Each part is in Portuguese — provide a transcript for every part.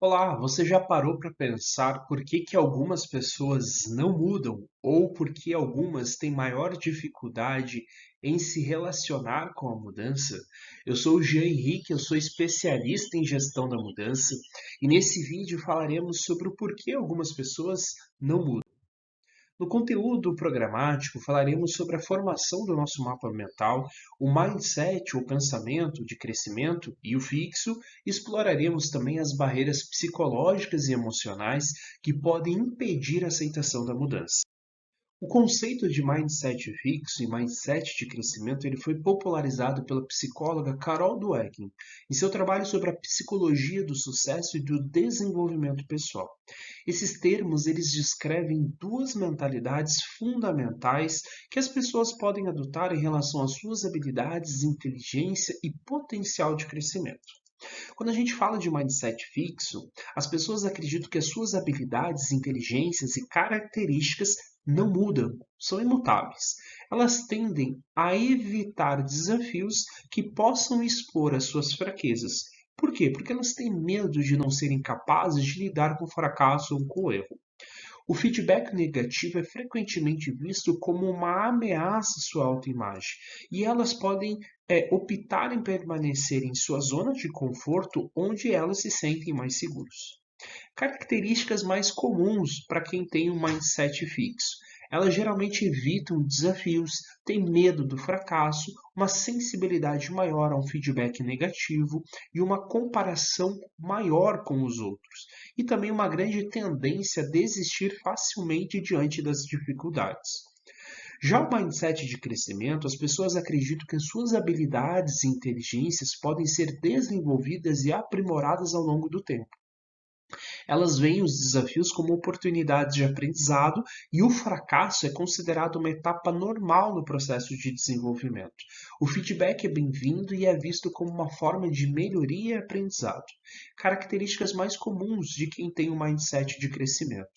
Olá, você já parou para pensar por que que algumas pessoas não mudam ou por que algumas têm maior dificuldade em se relacionar com a mudança? Eu sou o Jean Henrique, eu sou especialista em gestão da mudança e nesse vídeo falaremos sobre o porquê algumas pessoas não mudam. No conteúdo programático, falaremos sobre a formação do nosso mapa mental, o mindset ou pensamento de crescimento e o fixo, e exploraremos também as barreiras psicológicas e emocionais que podem impedir a aceitação da mudança. O conceito de mindset fixo e mindset de crescimento ele foi popularizado pela psicóloga Carol Dweck em seu trabalho sobre a psicologia do sucesso e do desenvolvimento pessoal. Esses termos eles descrevem duas mentalidades fundamentais que as pessoas podem adotar em relação às suas habilidades, inteligência e potencial de crescimento. Quando a gente fala de mindset fixo, as pessoas acreditam que as suas habilidades, inteligências e características não mudam, são imutáveis. Elas tendem a evitar desafios que possam expor as suas fraquezas. Por quê? Porque elas têm medo de não serem capazes de lidar com o fracasso ou com o erro. O feedback negativo é frequentemente visto como uma ameaça à sua autoimagem, e elas podem optar em permanecer em sua zona de conforto onde elas se sentem mais seguros. Características mais comuns para quem tem um mindset fixo. Elas geralmente evitam desafios, têm medo do fracasso, uma sensibilidade maior a um feedback negativo e uma comparação maior com os outros. E também uma grande tendência a desistir facilmente diante das dificuldades. Já o mindset de crescimento, as pessoas acreditam que as suas habilidades e inteligências podem ser desenvolvidas e aprimoradas ao longo do tempo. Elas veem os desafios como oportunidades de aprendizado e o fracasso é considerado uma etapa normal no processo de desenvolvimento. O feedback é bem-vindo e é visto como uma forma de melhoria e aprendizado. Características mais comuns de quem tem um mindset de crescimento.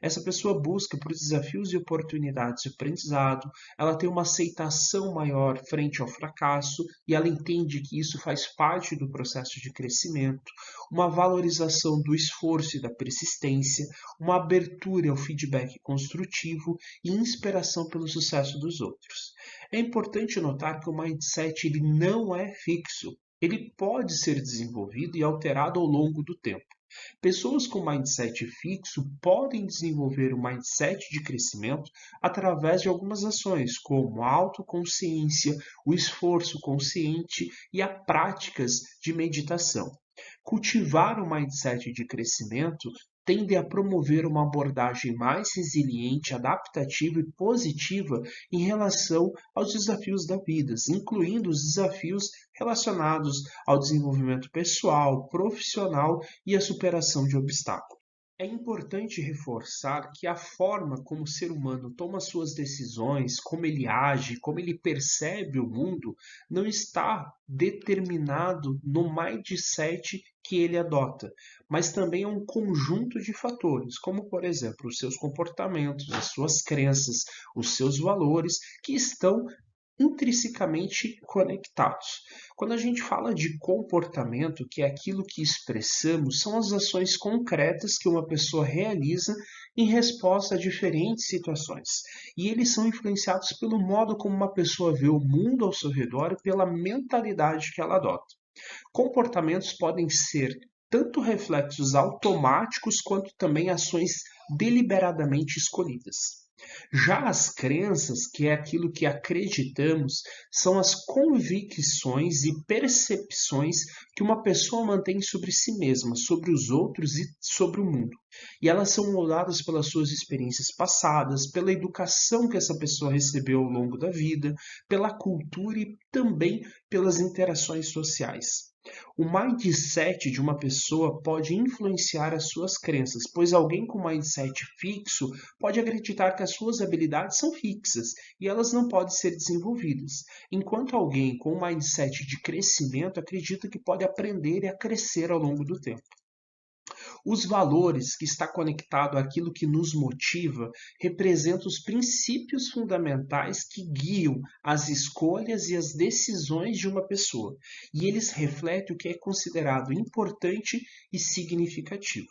Essa pessoa busca por desafios e oportunidades de aprendizado, ela tem uma aceitação maior frente ao fracasso e ela entende que isso faz parte do processo de crescimento, uma valorização do esforço e da persistência, uma abertura ao feedback construtivo e inspiração pelo sucesso dos outros. É importante notar que o mindset ele não é fixo. Ele pode ser desenvolvido e alterado ao longo do tempo. Pessoas com mindset fixo podem desenvolver o mindset de crescimento através de algumas ações, como a autoconsciência, o esforço consciente e as práticas de meditação. Cultivar o mindset de crescimento tende a promover uma abordagem mais resiliente, adaptativa e positiva em relação aos desafios da vida, incluindo os desafios relacionados ao desenvolvimento pessoal, profissional e à superação de obstáculos. É importante reforçar que a forma como o ser humano toma suas decisões, como ele age, como ele percebe o mundo, não está determinado no mindset que ele adota, mas também é um conjunto de fatores, como, por exemplo, os seus comportamentos, as suas crenças, os seus valores, que estão intrinsecamente conectados. Quando a gente fala de comportamento, que é aquilo que expressamos, são as ações concretas que uma pessoa realiza em resposta a diferentes situações. E eles são influenciados pelo modo como uma pessoa vê o mundo ao seu redor e pela mentalidade que ela adota. Comportamentos podem ser tanto reflexos automáticos quanto também ações deliberadamente escolhidas. Já as crenças, que é aquilo que acreditamos, são as convicções e percepções que uma pessoa mantém sobre si mesma, sobre os outros e sobre o mundo. E elas são moldadas pelas suas experiências passadas, pela educação que essa pessoa recebeu ao longo da vida, pela cultura e também pelas interações sociais. O mindset de uma pessoa pode influenciar as suas crenças, pois alguém com mindset fixo pode acreditar que as suas habilidades são fixas e elas não podem ser desenvolvidas, enquanto alguém com um mindset de crescimento acredita que pode aprender e a crescer ao longo do tempo. Os valores que está conectado àquilo que nos motiva representam os princípios fundamentais que guiam as escolhas e as decisões de uma pessoa, e eles refletem o que é considerado importante e significativo.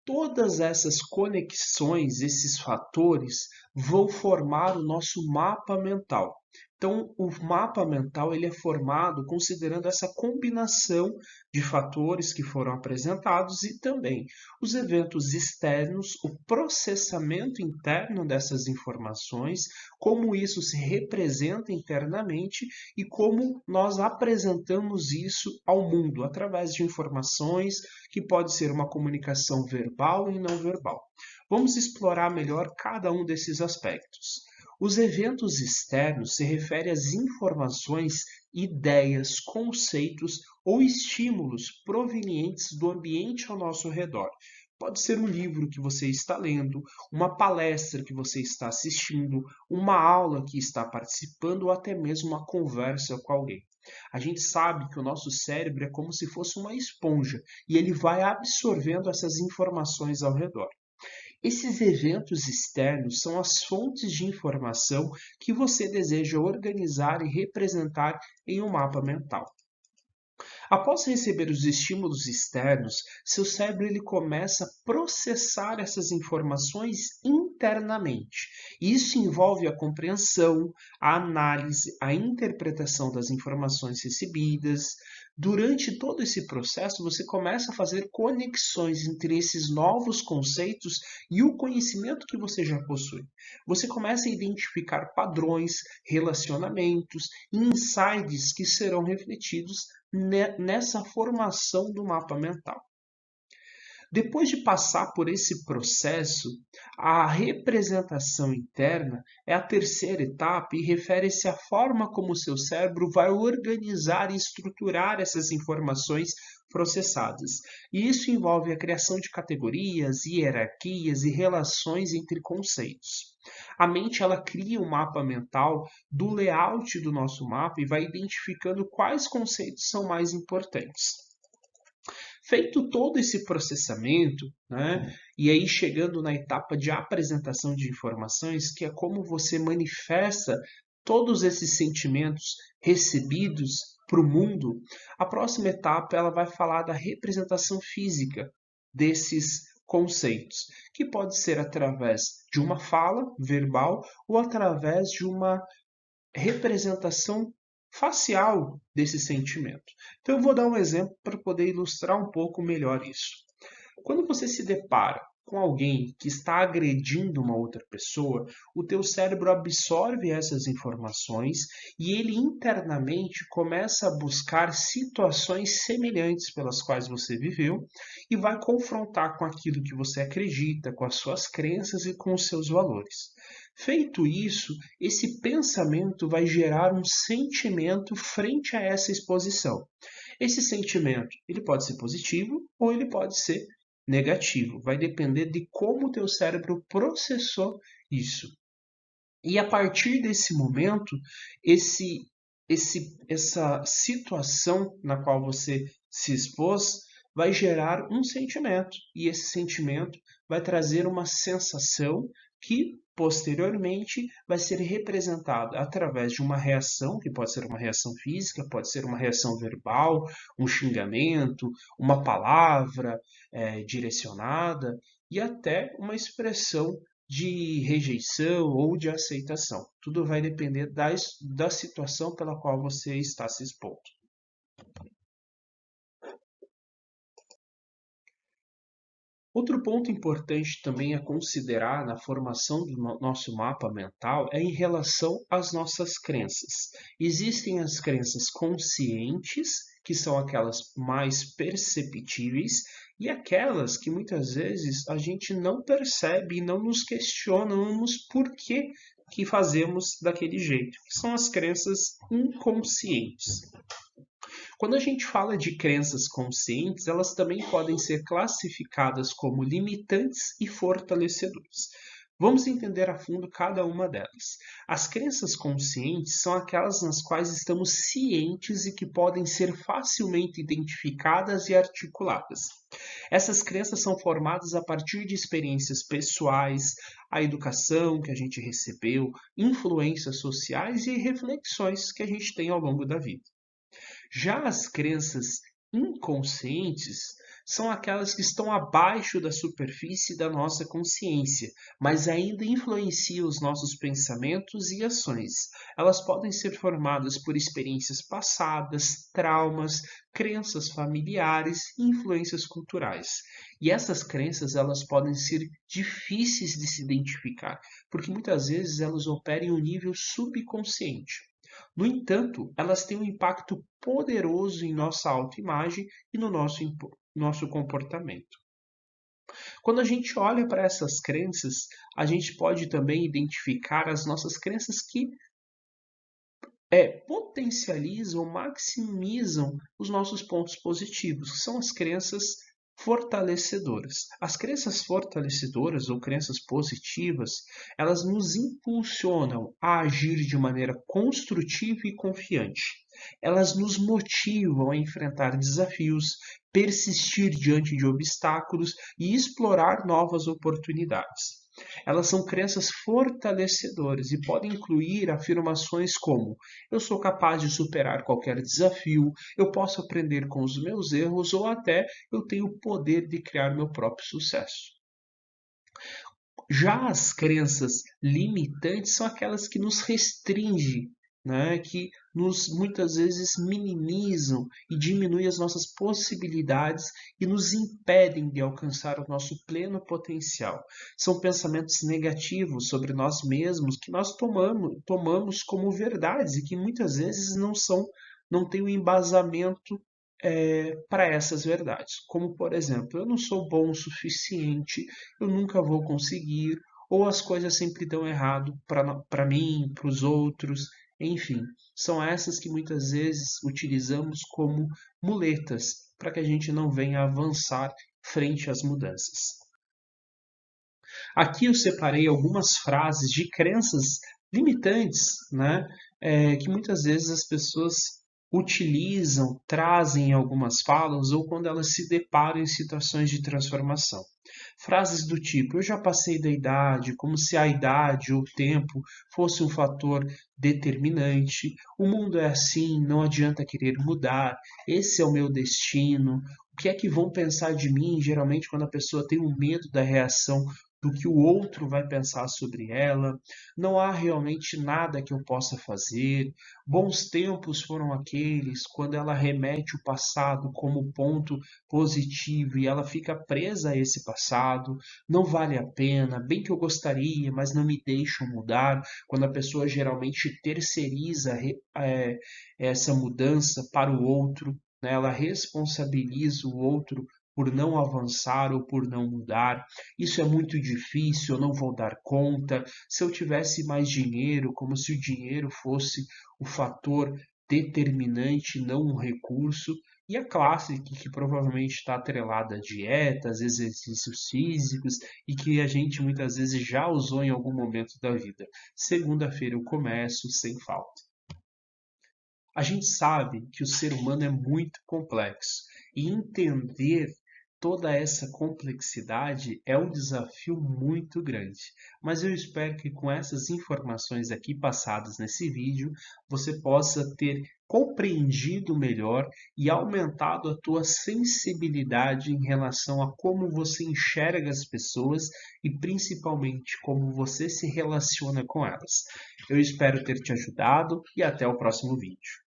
Todas essas conexões, esses fatores, vão formar o nosso mapa mental. Então, o mapa mental ele é formado considerando essa combinação de fatores que foram apresentados e também os eventos externos, o processamento interno dessas informações, como isso se representa internamente e como nós apresentamos isso ao mundo através de informações que pode ser uma comunicação verbal e não verbal. Vamos explorar melhor cada um desses aspectos. Os eventos externos se referem às informações, ideias, conceitos ou estímulos provenientes do ambiente ao nosso redor. Pode ser um livro que você está lendo, uma palestra que você está assistindo, uma aula que está participando ou até mesmo uma conversa com alguém. A gente sabe que o nosso cérebro é como se fosse uma esponja e ele vai absorvendo essas informações ao redor. Esses eventos externos são as fontes de informação que você deseja organizar e representar em um mapa mental. Após receber os estímulos externos, seu cérebro ele começa a processar essas informações internamente. Isso envolve a compreensão, a análise, a interpretação das informações recebidas. Durante todo esse processo, você começa a fazer conexões entre esses novos conceitos e o conhecimento que você já possui. Você começa a identificar padrões, relacionamentos e insights que serão refletidos nessa formação do mapa mental. Depois de passar por esse processo, a representação interna é a terceira etapa e refere-se à forma como o seu cérebro vai organizar e estruturar essas informações processadas. E isso envolve a criação de categorias, hierarquias e relações entre conceitos. A mente ela cria um mapa mental do layout do nosso mapa e vai identificando quais conceitos são mais importantes. Feito todo esse processamento, né, e aí chegando na etapa de apresentação de informações, que é como você manifesta todos esses sentimentos recebidos para o mundo, a próxima etapa ela vai falar da representação física desses conceitos, que pode ser através de uma fala verbal ou através de uma representação facial desse sentimento. Então eu vou dar um exemplo para poder ilustrar um pouco melhor isso. Quando você se depara com alguém que está agredindo uma outra pessoa, o teu cérebro absorve essas informações e ele internamente começa a buscar situações semelhantes pelas quais você viveu e vai confrontar com aquilo que você acredita, com as suas crenças e com os seus valores. Feito isso, esse pensamento vai gerar um sentimento frente a essa exposição. Esse sentimento, ele pode ser positivo ou ele pode ser negativo. Vai depender de como o teu cérebro processou isso. E a partir desse momento, essa situação na qual você se expôs vai gerar um sentimento. E esse sentimento vai trazer uma sensação que posteriormente vai ser representada através de uma reação, que pode ser uma reação física, pode ser uma reação verbal, um xingamento, uma palavra direcionada e até uma expressão de rejeição ou de aceitação. Tudo vai depender da situação pela qual você está se expondo. Outro ponto importante também a considerar na formação do nosso mapa mental é em relação às nossas crenças. Existem as crenças conscientes, que são aquelas mais perceptíveis, e aquelas que muitas vezes a gente não percebe e não nos questionamos por que fazemos daquele jeito, que são as crenças inconscientes. Quando a gente fala de crenças conscientes, elas também podem ser classificadas como limitantes e fortalecedoras. Vamos entender a fundo cada uma delas. As crenças conscientes são aquelas nas quais estamos cientes e que podem ser facilmente identificadas e articuladas. Essas crenças são formadas a partir de experiências pessoais, a educação que a gente recebeu, influências sociais e reflexões que a gente tem ao longo da vida. Já as crenças inconscientes são aquelas que estão abaixo da superfície da nossa consciência, mas ainda influenciam os nossos pensamentos e ações. Elas podem ser formadas por experiências passadas, traumas, crenças familiares e influências culturais. E essas crenças, elas podem ser difíceis de se identificar, porque muitas vezes elas operam em um nível subconsciente. No entanto, elas têm um impacto poderoso em nossa autoimagem e no nosso comportamento. Quando a gente olha para essas crenças, a gente pode também identificar as nossas crenças que potencializam, maximizam os nossos pontos positivos, que são as crenças fortalecedoras. As crenças fortalecedoras ou crenças positivas, elas nos impulsionam a agir de maneira construtiva e confiante. Elas nos motivam a enfrentar desafios, persistir diante de obstáculos e explorar novas oportunidades. Elas são crenças fortalecedoras e podem incluir afirmações como: eu sou capaz de superar qualquer desafio, eu posso aprender com os meus erros ou até eu tenho o poder de criar meu próprio sucesso. Já as crenças limitantes são aquelas que nos restringem, né? Que nos muitas vezes minimizam e diminuem as nossas possibilidades e nos impedem de alcançar o nosso pleno potencial. São pensamentos negativos sobre nós mesmos que nós tomamos como verdades e que muitas vezes não têm um embasamento para essas verdades. Como, por exemplo, eu não sou bom o suficiente, eu nunca vou conseguir, ou as coisas sempre dão errado para mim, para os outros, enfim. São essas que muitas vezes utilizamos como muletas para que a gente não venha avançar frente às mudanças. Aqui eu separei algumas frases de crenças limitantes, né? Que muitas vezes as pessoas utilizam, trazem em algumas falas ou quando elas se deparam em situações de transformação. Frases do tipo: eu já passei da idade, como se a idade ou o tempo fosse um fator determinante. O mundo é assim, não adianta querer mudar. Esse é o meu destino. O que é que vão pensar de mim? Geralmente, quando a pessoa tem um medo da reação do que o outro vai pensar sobre ela, não há realmente nada que eu possa fazer. Bons tempos foram aqueles quando ela remete o passado como ponto positivo e ela fica presa a esse passado. Não vale a pena, bem que eu gostaria, mas não me deixam mudar. Quando a pessoa geralmente terceiriza essa mudança para o outro, né? Ela responsabiliza o outro por não avançar ou por não mudar. Isso é muito difícil, eu não vou dar conta. Se eu tivesse mais dinheiro, como se o dinheiro fosse o fator determinante, não um recurso. E a classe que provavelmente está atrelada a dietas, exercícios físicos e que a gente muitas vezes já usou em algum momento da vida. Segunda-feira eu começo sem falta. A gente sabe que o ser humano é muito complexo e entender toda essa complexidade é um desafio muito grande. Mas eu espero que com essas informações aqui passadas nesse vídeo, você possa ter compreendido melhor e aumentado a tua sensibilidade em relação a como você enxerga as pessoas e principalmente como você se relaciona com elas. Eu espero ter te ajudado e até o próximo vídeo.